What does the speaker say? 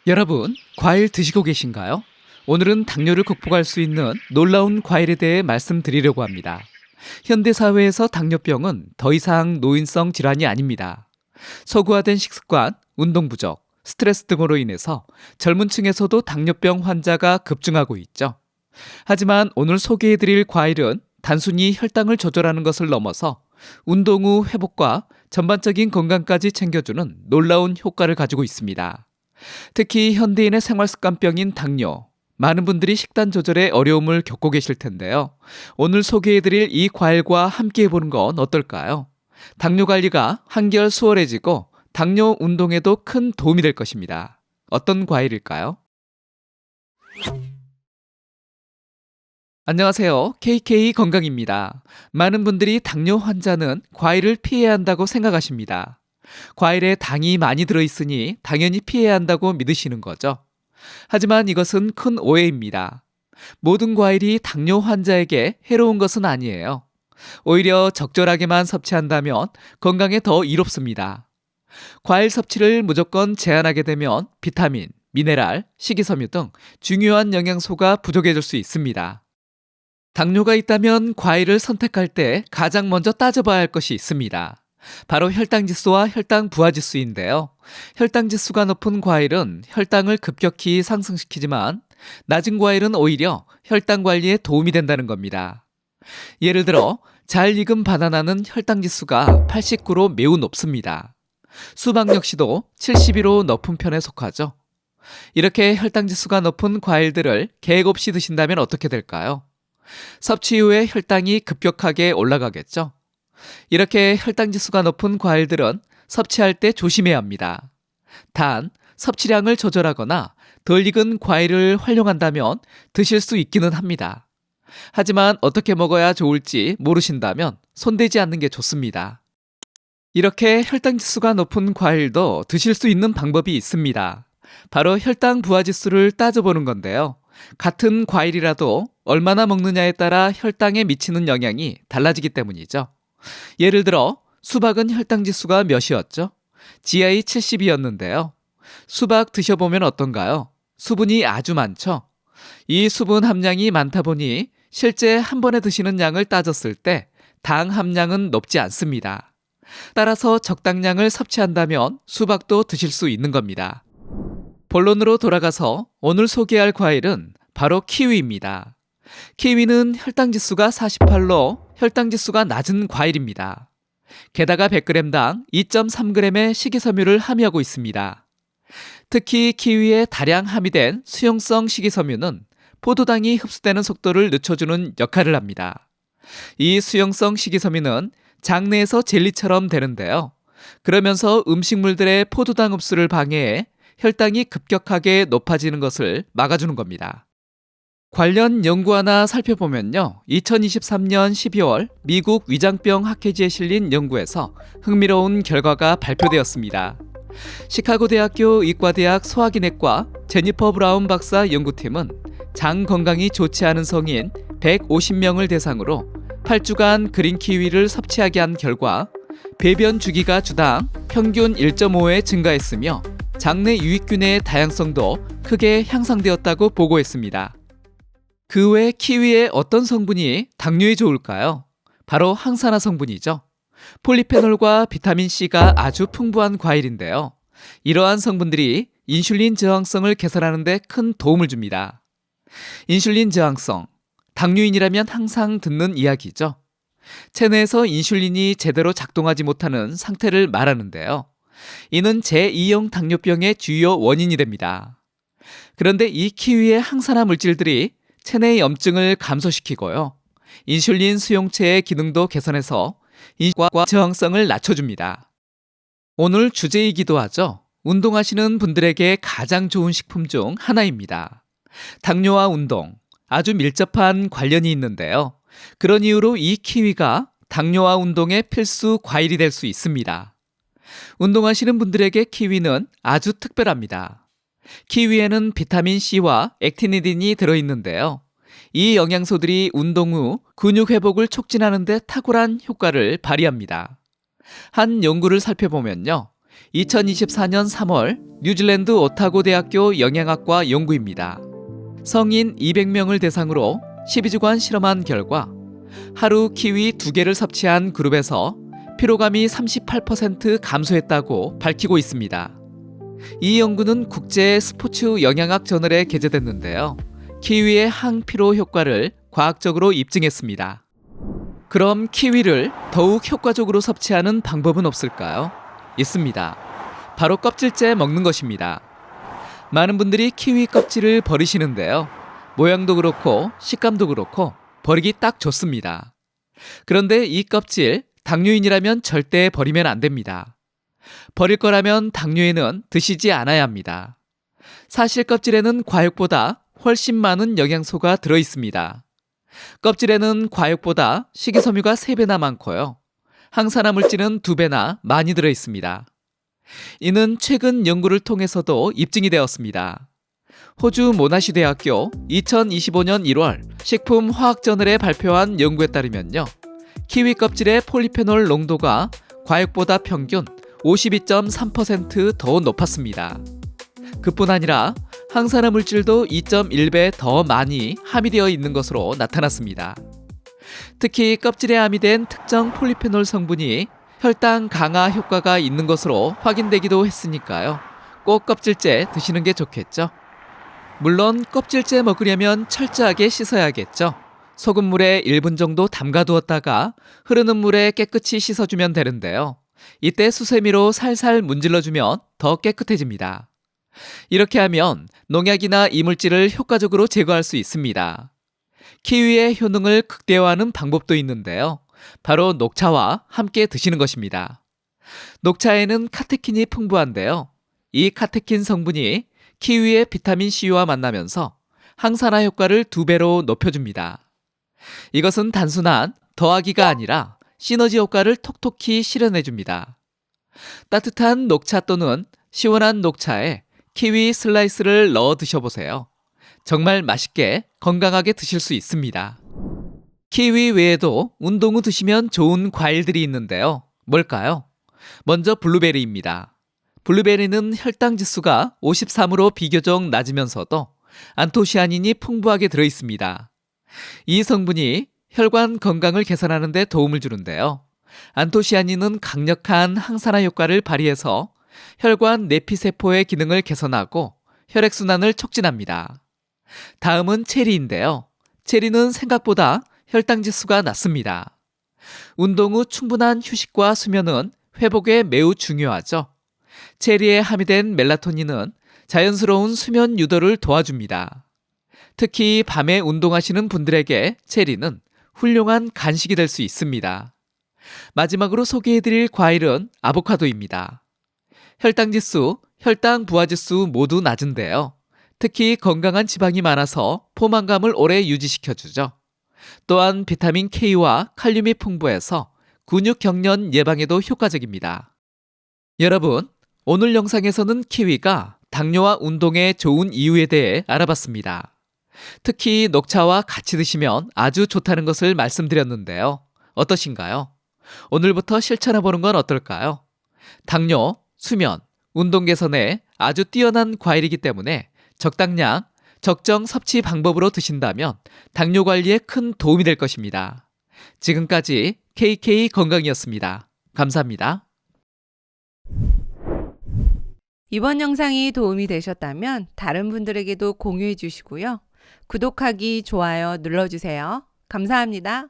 여러분, 과일 드시고 계신가요? 오늘은 당뇨를 극복할 수 있는 놀라운 과일에 대해 말씀드리려고 합니다. 현대사회에서 당뇨병은 더 이상 노인성 질환이 아닙니다. 서구화된 식습관, 운동 부족, 스트레스 등으로 인해서 젊은 층에서도 당뇨병 환자가 급증하고 있죠. 하지만 오늘 소개해드릴 과일은 단순히 혈당을 조절하는 것을 넘어서 운동 후 회복과 전반적인 건강까지 챙겨주는 놀라운 효과를 가지고 있습니다. 특히 현대인의 생활습관병인 당뇨. 많은 분들이 식단 조절에 어려움을 겪고 계실 텐데요. 오늘 소개해드릴 이 과일과 함께 해보는 건 어떨까요? 당뇨 관리가 한결 수월해지고 당뇨 운동에도 큰 도움이 될 것입니다. 어떤 과일일까요? 안녕하세요. KK 건강입니다. 많은 분들이 당뇨 환자는 과일을 피해야 한다고 생각하십니다. 과일에 당이 많이 들어있으니 당연히 피해야 한다고 믿으시는 거죠. 하지만 이것은 큰 오해입니다. 모든 과일이 당뇨 환자에게 해로운 것은 아니에요. 오히려 적절하게만 섭취한다면 건강에 더 이롭습니다. 과일 섭취를 무조건 제한하게 되면 비타민, 미네랄, 식이섬유 등 중요한 영양소가 부족해질 수 있습니다. 당뇨가 있다면 과일을 선택할 때 가장 먼저 따져봐야 할 것이 있습니다. 바로 혈당지수와 혈당 부하지수인데요. 혈당지수가 높은 과일은 혈당을 급격히 상승시키지만 낮은 과일은 오히려 혈당 관리에 도움이 된다는 겁니다. 예를 들어 잘 익은 바나나는 혈당지수가 89로 매우 높습니다. 수박 역시도 72로 높은 편에 속하죠. 이렇게 혈당지수가 높은 과일들을 계획 없이 드신다면 어떻게 될까요? 섭취 후에 혈당이 급격하게 올라가겠죠. 이렇게 혈당지수가 높은 과일들은 섭취할 때 조심해야 합니다. 단, 섭취량을 조절하거나 덜 익은 과일을 활용한다면 드실 수 있기는 합니다. 하지만 어떻게 먹어야 좋을지 모르신다면 손대지 않는 게 좋습니다. 이렇게 혈당지수가 높은 과일도 드실 수 있는 방법이 있습니다. 바로 혈당 부하지수를 따져보는 건데요. 같은 과일이라도 얼마나 먹느냐에 따라 혈당에 미치는 영향이 달라지기 때문이죠. 예를 들어 수박은 혈당지수가 몇이었죠? GI 70이었는데요. 수박 드셔보면 어떤가요? 수분이 아주 많죠? 이 수분 함량이 많다 보니 실제 한 번에 드시는 양을 따졌을 때 당 함량은 높지 않습니다. 따라서 적당량을 섭취한다면 수박도 드실 수 있는 겁니다. 본론으로 돌아가서 오늘 소개할 과일은 바로 키위입니다. 키위는 혈당지수가 48로 혈당지수가 낮은 과일입니다. 게다가 100g당 2.3g의 식이섬유를 함유하고 있습니다. 특히 키위에 다량 함유된 수용성 식이섬유는 포도당이 흡수되는 속도를 늦춰주는 역할을 합니다. 이 수용성 식이섬유는 장내에서 젤리처럼 되는데요. 그러면서 음식물들의 포도당 흡수를 방해해 혈당이 급격하게 높아지는 것을 막아주는 겁니다. 관련 연구 하나 살펴보면요. 2023년 12월 미국 위장병 학회지에 실린 연구에서 흥미로운 결과가 발표되었습니다. 시카고 대학교 의과대학 소화기내과 제니퍼 브라운 박사 연구팀은 장 건강이 좋지 않은 성인 150명을 대상으로 8주간 그린 키위를 섭취하게 한 결과 배변 주기가 주당 평균 1.5회 증가했으며 장내 유익균의 다양성도 크게 향상되었다고 보고했습니다. 그 외 키위의 어떤 성분이 당뇨에 좋을까요? 바로 항산화 성분이죠. 폴리페놀과 비타민C가 아주 풍부한 과일인데요. 이러한 성분들이 인슐린 저항성을 개선하는 데 큰 도움을 줍니다. 인슐린 저항성, 당뇨인이라면 항상 듣는 이야기죠. 체내에서 인슐린이 제대로 작동하지 못하는 상태를 말하는데요. 이는 제2형 당뇨병의 주요 원인이 됩니다. 그런데 이 키위의 항산화 물질들이 체내의 염증을 감소시키고요. 인슐린 수용체의 기능도 개선해서 인슐린과 저항성을 낮춰줍니다. 오늘 주제이기도 하죠. 운동하시는 분들에게 가장 좋은 식품 중 하나입니다. 당뇨와 운동, 아주 밀접한 관련이 있는데요. 그런 이유로 이 키위가 당뇨와 운동의 필수 과일이 될 수 있습니다. 운동하시는 분들에게 키위는 아주 특별합니다. 키위에는 비타민C와 액티니딘이 들어있는데요. 이 영양소들이 운동 후 근육 회복을 촉진하는 데 탁월한 효과를 발휘합니다. 한 연구를 살펴보면요. 2024년 3월 뉴질랜드 오타고 대학교 영양학과 연구입니다. 성인 200명을 대상으로 12주간 실험한 결과 하루 키위 2개를 섭취한 그룹에서 피로감이 38% 감소했다고 밝히고 있습니다. 이 연구는 국제 스포츠 영양학 저널에 게재됐는데요. 키위의 항피로 효과를 과학적으로 입증했습니다. 그럼 키위를 더욱 효과적으로 섭취하는 방법은 없을까요? 있습니다. 바로 껍질째 먹는 것입니다. 많은 분들이 키위 껍질을 버리시는데요. 모양도 그렇고 식감도 그렇고 버리기 딱 좋습니다. 그런데 이 껍질 당뇨인이라면 절대 버리면 안 됩니다. 버릴 거라면 당뇨에는 드시지 않아야 합니다. 사실 껍질에는 과육보다 훨씬 많은 영양소가 들어있습니다. 껍질에는 과육보다 식이섬유가 3배나 많고요. 항산화 물질은 2배나 많이 들어있습니다. 이는 최근 연구를 통해서도 입증이 되었습니다. 호주 모나시 대학교 2025년 1월 식품화학저널에 발표한 연구에 따르면요. 키위 껍질의 폴리페놀 농도가 과육보다 평균 52.3% 더 높았습니다. 그뿐 아니라 항산화 물질도 2.1배 더 많이 함유되어 있는 것으로 나타났습니다. 특히 껍질에 함유된 특정 폴리페놀 성분이 혈당 강화 효과가 있는 것으로 확인되기도 했으니까요. 꼭 껍질째 드시는 게 좋겠죠. 물론 껍질째 먹으려면 철저하게 씻어야겠죠. 소금물에 1분 정도 담가두었다가 흐르는 물에 깨끗이 씻어주면 되는데요. 이때 수세미로 살살 문질러주면 더 깨끗해집니다. 이렇게 하면 농약이나 이물질을 효과적으로 제거할 수 있습니다. 키위의 효능을 극대화하는 방법도 있는데요. 바로 녹차와 함께 드시는 것입니다. 녹차에는 카테킨이 풍부한데요. 이 카테킨 성분이 키위의 비타민 C와 만나면서 항산화 효과를 2배로 높여줍니다. 이것은 단순한 더하기가 아니라 시너지 효과를 톡톡히 실현해줍니다. 따뜻한 녹차 또는 시원한 녹차에 키위 슬라이스를 넣어 드셔보세요. 정말 맛있게 건강하게 드실 수 있습니다. 키위 외에도 운동 후 드시면 좋은 과일들이 있는데요. 뭘까요? 먼저 블루베리입니다. 블루베리는 혈당 지수가 53으로 비교적 낮으면서도 안토시아닌이 풍부하게 들어있습니다. 이 성분이 혈관 건강을 개선하는 데 도움을 주는데요. 안토시아닌은 강력한 항산화 효과를 발휘해서 혈관 내피세포의 기능을 개선하고 혈액순환을 촉진합니다. 다음은 체리인데요. 체리는 생각보다 혈당 지수가 낮습니다. 운동 후 충분한 휴식과 수면은 회복에 매우 중요하죠. 체리에 함유된 멜라토닌은 자연스러운 수면 유도를 도와줍니다. 특히 밤에 운동하시는 분들에게 체리는 훌륭한 간식이 될 수 있습니다. 마지막으로 소개해드릴 과일은 아보카도입니다. 혈당지수, 혈당 부하지수 모두 낮은데요. 특히 건강한 지방이 많아서 포만감을 오래 유지시켜주죠. 또한 비타민 K와 칼륨이 풍부해서 근육 경련 예방에도 효과적입니다. 여러분, 오늘 영상에서는 키위가 당뇨와 운동에 좋은 이유에 대해 알아봤습니다. 특히 녹차와 같이 드시면 아주 좋다는 것을 말씀드렸는데요. 어떠신가요? 오늘부터 실천해보는 건 어떨까요? 당뇨, 수면, 운동 개선에 아주 뛰어난 과일이기 때문에 적당량, 적정 섭취 방법으로 드신다면 당뇨 관리에 큰 도움이 될 것입니다. 지금까지 KK 건강이었습니다. 감사합니다. 이번 영상이 도움이 되셨다면 다른 분들에게도 공유해 주시고요. 구독하기, 좋아요 눌러주세요. 감사합니다.